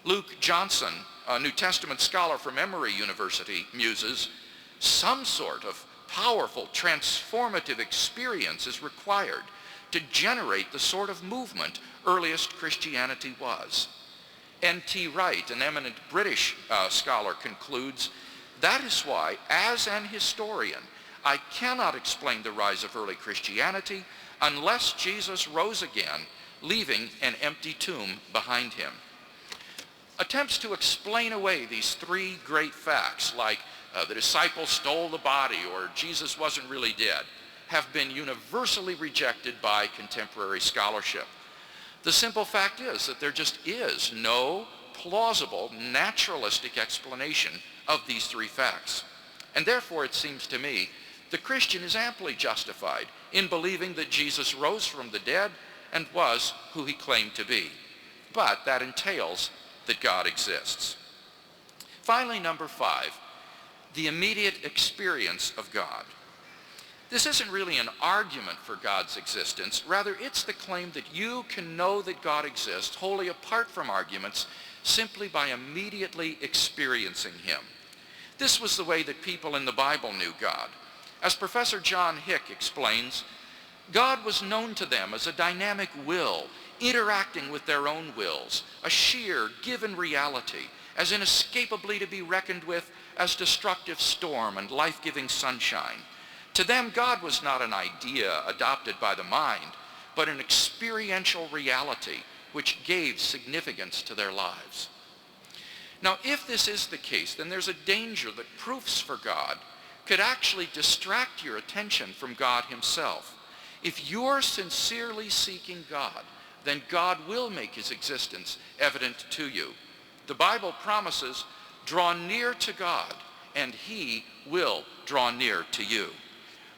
Luke Johnson, a New Testament scholar from Emory University, muses, some sort of powerful, transformative experience is required to generate the sort of movement earliest Christianity was. N.T. Wright, an eminent British scholar, concludes, that is why, as an historian, I cannot explain the rise of early Christianity unless Jesus rose again, leaving an empty tomb behind him. Attempts to explain away these three great facts, like the disciples stole the body or Jesus wasn't really dead, have been universally rejected by contemporary scholarship. The simple fact is that there just is no plausible, naturalistic explanation of these three facts. And therefore, it seems to me, the Christian is amply justified in believing that Jesus rose from the dead and was who he claimed to be. But that entails that God exists. Finally, number 5, the immediate experience of God. This isn't really an argument for God's existence. Rather, it's the claim that you can know that God exists wholly apart from arguments simply by immediately experiencing him. This was the way that people in the Bible knew God. As Professor John Hick explains, God was known to them as a dynamic will, interacting with their own wills, a sheer, given reality, as inescapably to be reckoned with as destructive storm and life-giving sunshine. To them, God was not an idea adopted by the mind, but an experiential reality which gave significance to their lives. Now, if this is the case, then there's a danger that proofs for God could actually distract your attention from God himself. If you're sincerely seeking God, then God will make his existence evident to you. The Bible promises, draw near to God, and he will draw near to you.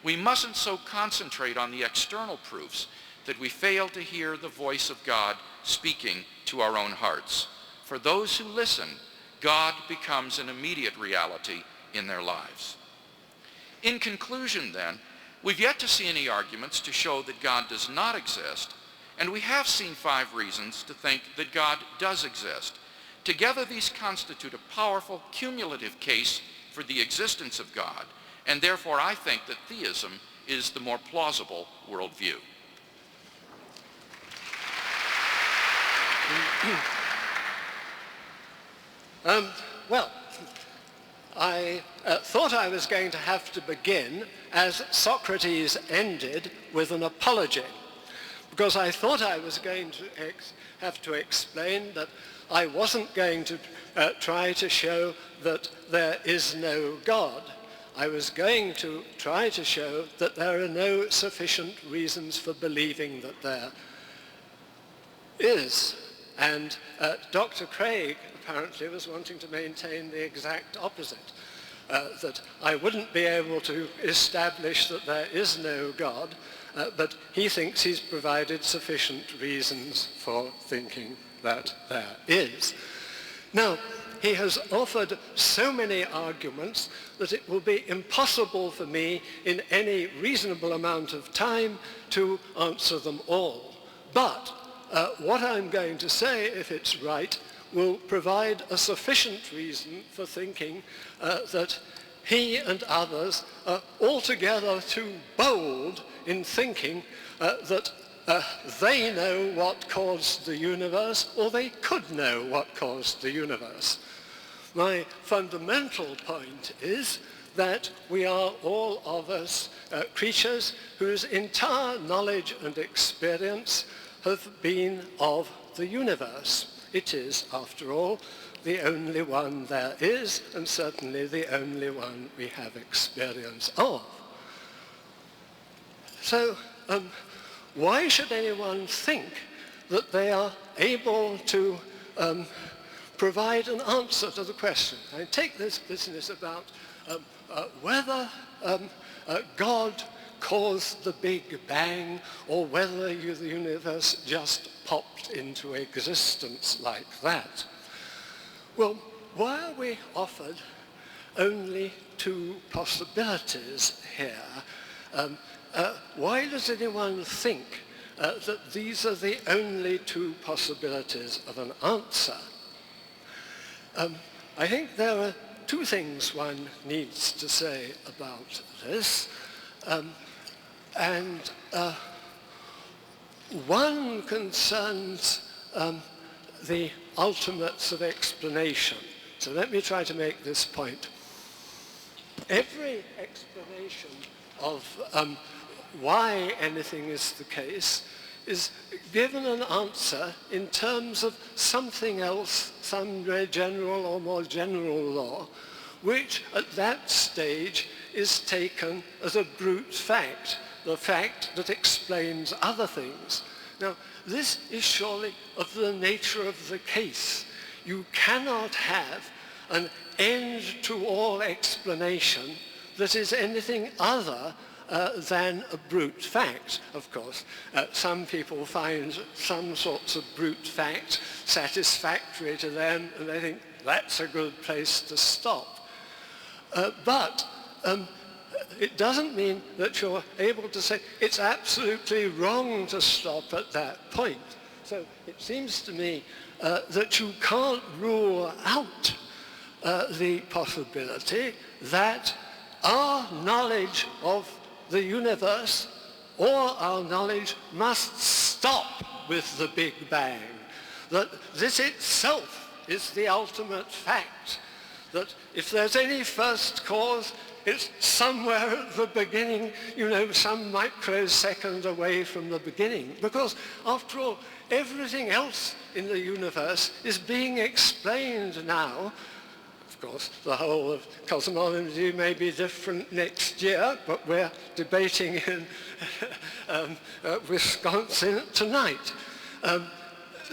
We mustn't so concentrate on the external proofs that we fail to hear the voice of God speaking to our own hearts. For those who listen, God becomes an immediate reality in their lives. In conclusion, then, we've yet to see any arguments to show that God does not exist, and we have seen 5 reasons to think that God does exist. Together, these constitute a powerful cumulative case for the existence of God, and therefore I think that theism is the more plausible worldview. Well, I thought I was going to have to begin as Socrates ended, with an apology, because I thought I was going to have to explain that I wasn't going to try to show that there is no God. I was going to try to show that there are no sufficient reasons for believing that there is. And Dr. Craig apparently was wanting to maintain the exact opposite, that I wouldn't be able to establish that there is no God, but he thinks he's provided sufficient reasons for thinking that there is. Now, he has offered so many arguments that it will be impossible for me in any reasonable amount of time to answer them all. But what I'm going to say, if it's right, will provide a sufficient reason for thinking that he and others are altogether too bold in thinking that they know what caused the universe, or they could know what caused the universe. My fundamental point is that we are all of us creatures whose entire knowledge and experience have been of the universe. It is, after all, the only one there is, and certainly the only one we have experience of. So, why should anyone think that they are able to provide an answer to the question? I take this business about whether God caused the Big Bang, or whether the universe just popped into existence like that. Well, why are we offered only 2 possibilities here? Why does anyone think that these are the only 2 possibilities of an answer? I think there are two things one needs to say about this. And one concerns the ultimates of explanation. So let me try to make this point. Every explanation of why anything is the case is given an answer in terms of something else, some very general or more general law, which at that stage is taken as a brute fact, the fact that explains other things. Now, this is surely of the nature of the case. You cannot have an end to all explanation that is anything other than a brute fact, of course. Some people find some sorts of brute fact satisfactory to them, and they think that's a good place to stop. But it doesn't mean that you're able to say it's absolutely wrong to stop at that point. So it seems to me that you can't rule out the possibility that our knowledge of the universe or our knowledge must stop with the Big Bang. That this itself is the ultimate fact. That if there's any first cause, it's somewhere at the beginning, some microsecond away from the beginning. Because after all, everything else in the universe is being explained now. Of course, the whole of cosmology may be different next year, but we're debating in Wisconsin tonight.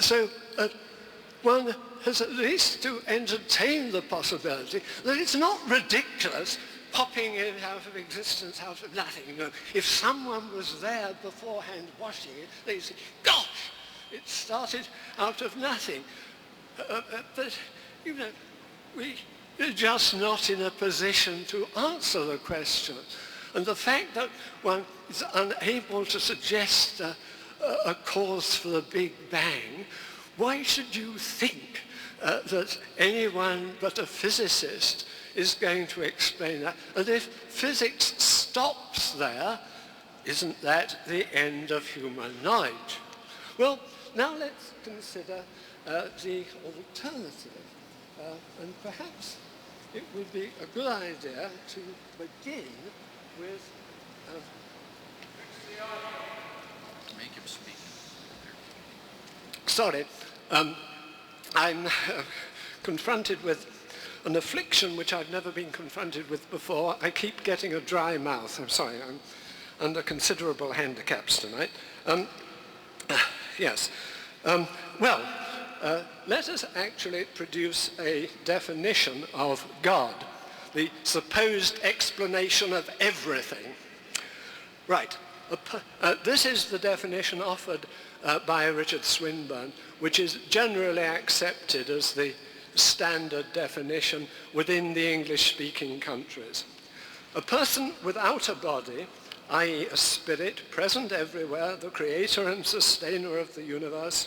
So one has at least to entertain the possibility that it's not ridiculous popping it out of existence, out of nothing. If someone was there beforehand watching it, they'd say, gosh, it started out of nothing. But, we're just not in a position to answer the question. And the fact that one is unable to suggest a cause for the Big Bang, why should you think that anyone but a physicist is going to explain that? And if physics stops there, isn't that the end of human knowledge? Well, now let's consider the alternative. And perhaps it would be a good idea to begin with... Make him speak. Sorry. I'm confronted with an affliction which I've never been confronted with before. I keep getting a dry mouth. I'm sorry, I'm under considerable handicaps tonight. Yes. Let us actually produce a definition of God, the supposed explanation of everything. Right. This is the definition offered by Richard Swinburne, which is generally accepted as the standard definition within the English-speaking countries. A person without a body, i.e. a spirit present everywhere, the creator and sustainer of the universe,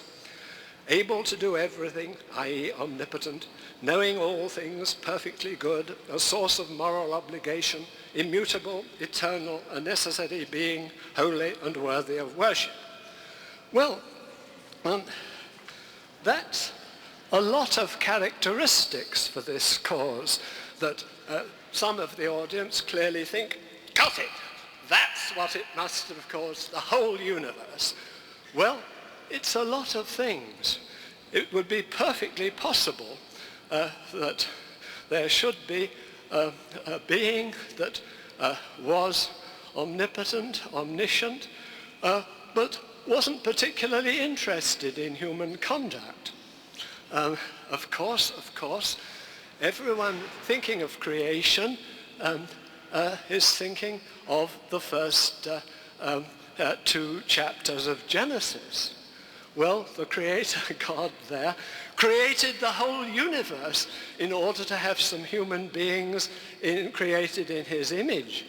able to do everything, i.e. omnipotent, knowing all things, perfectly good, a source of moral obligation, immutable, eternal, a necessary being, holy and worthy of worship. Well, that's a lot of characteristics for this cause that some of the audience clearly think, got it, that's what it must have caused the whole universe. Well, it's a lot of things. It would be perfectly possible that there should be a being that was omnipotent, omniscient, but wasn't particularly interested in human conduct. Of course, everyone thinking of creation is thinking of the first 2 chapters of Genesis. Well, the creator God there created the whole universe in order to have some human beings created in his image.